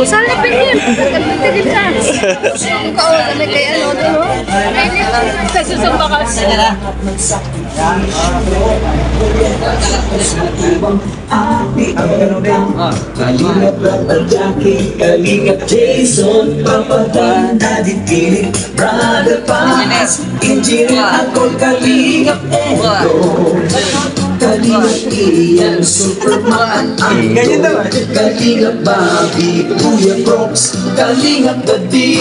Usal na pinip. Nagpinip ka. Ikaw, sabi kay ano, no? Sa susumba ka. Kalingap Brother Jackie, Kalingap Jason, Papa Dan, Daddy Philip, Brother Paz, Engineer Akol, Kalingap Edo, Kalingap Ian, Superman Ando, Kalingap Bobby, Kuya Brooks, Kalingap Daddy,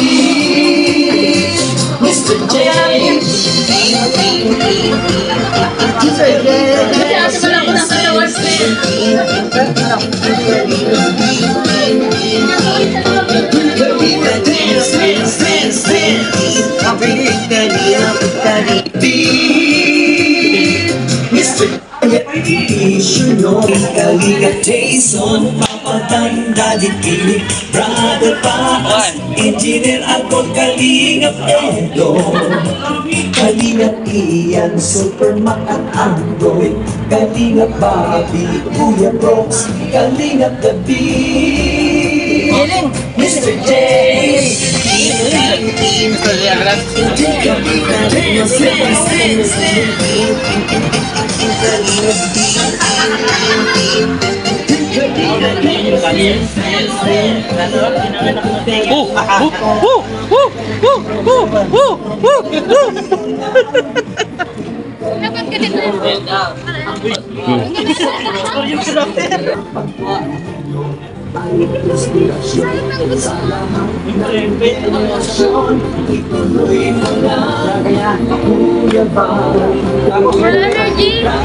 Mr. James. Kalingap Jason, Papa Dan, Daddy Philip, Brother Paz, Engineer Akol, Kalingap Edo, Kalingap Ian, Superman at Android, Kalingap Bobby, Kuya Brooks, Kalingap David, Mr. J. Dapat ka dito.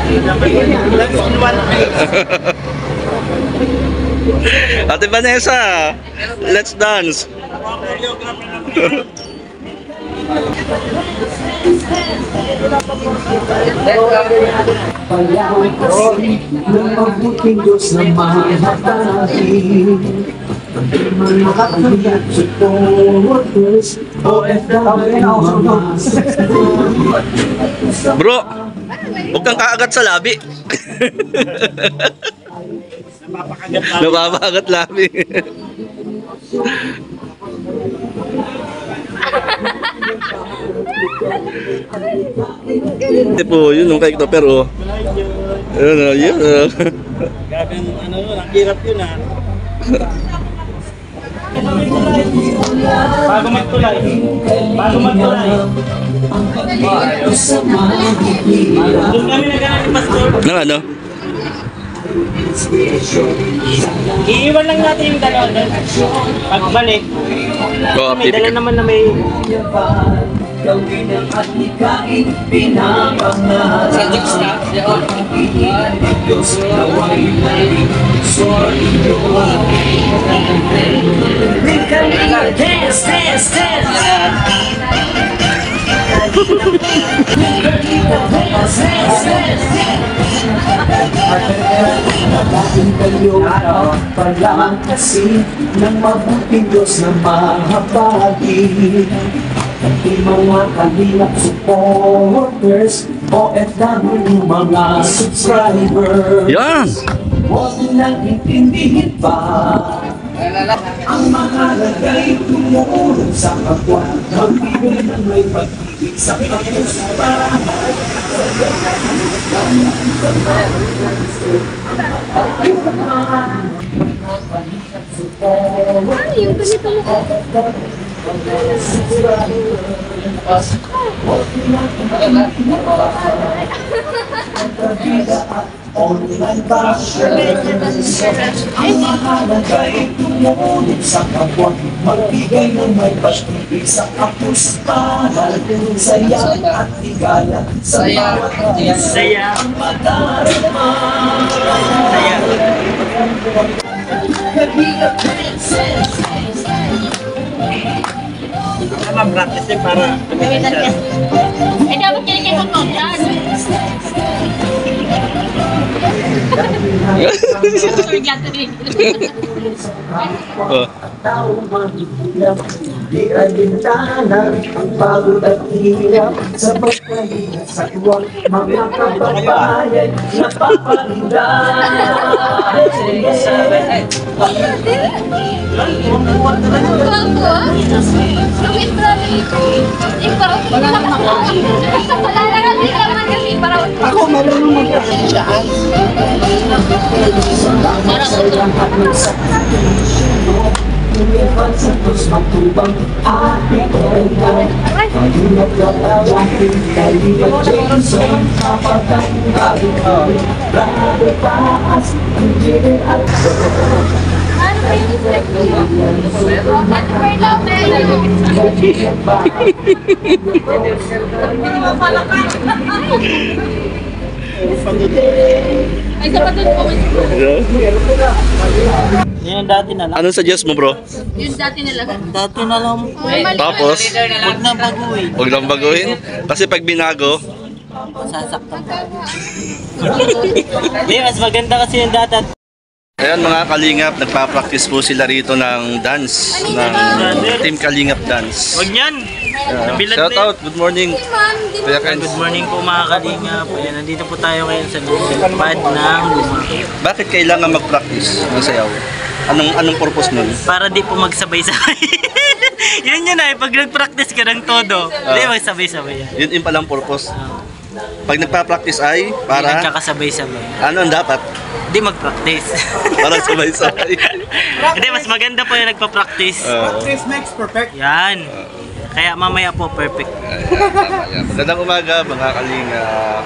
Ate Vanessa, let's dance. Ng mabuting Diyos na mahatagin, mga kapatid, supporters, OFW, Bro, huwag kang kaagat sa labi. Napapakagat labi. Hindi po, yun yung kay pero yun, yun. Gagawin ano yun, ang hirap yun ah. Bago magtulay. Bago magtulay. Doon kami naghanap ni Pastor. Nang ano? Iiwan lang natin yung dalawa doon. Pagbalik. May dala naman na may... Gawin ang at likain, pinapangarap. Sa Diyos na, Diyos naway lagi, sorry Lord. Kalingap, dance, dance, dance. Kalingap, dance, dance, dance. Naging kayo palang kasi ng mabuting Diyos na mahabagin. Pati mga kalingap supporters, OFW mga subscribers. Yan! Huwag nang intindihin pa. Ang mahalaga'y tumulong sa kapwa, magbibigay ng may pag-ibig sa kapwa para Yung ganito mo. online bashers. Ang mahalaga'y tumulong sa kapwa, magbigay ng may pag-ibig sa kapuspanan. Saya at ligaya sa bawat isa ang madarama. Ma-practice din para Eh, dapat kinikipot mo dyan. Sorry, Gathering. Oh. Taong mahirap, di alintana, ang pagod at hirap sa pagpahinga sa iwang mga kababayan na papalindan. Ako marunong magkakasiyaan. Umiwan sa Diyos magtubang ating oran. Mahirap galawahin, kalibat Jason, kapatanggabi kami. Brado taas, ang gilid at Ay, sapatot po. yan yung dati na lang. Anong suggest mo, bro? Yun dati nila. Dati na lang. Tapos, Huwag na baguhin. huwag lang baguhin. Kasi pag binago, Sasaktan ka. Hindi, mas maganda kasi yung dati. ayan mga kalingap, nagpa-practice po sila rito ng dance, ng Team Kalingap Dance. Huwag yan. Nabilad Shout na yan. out, good morning. Kuya Kens. Good morning po mga kalingap. Ayan, nandito po tayo ngayon sa pad ng Bumaki. Bakit kailangan mag-practice ng sayaw? Anong purpose nun? Para di po magsabay-sabay. Yun yun ay, pag nag-practice ka ng todo, di magsabay-sabay yan. Yun palang purpose. Pag nagpa-practice ay Hindi para nagkakasabay-sabay. ano ang dapat? Di mag-practice. Para sabay-sabay. Hindi, mas maganda po yung nagpa-practice. Practice makes perfect. Yan. Kaya mamaya po perfect. Ayan. Magandang umaga mga kalingap.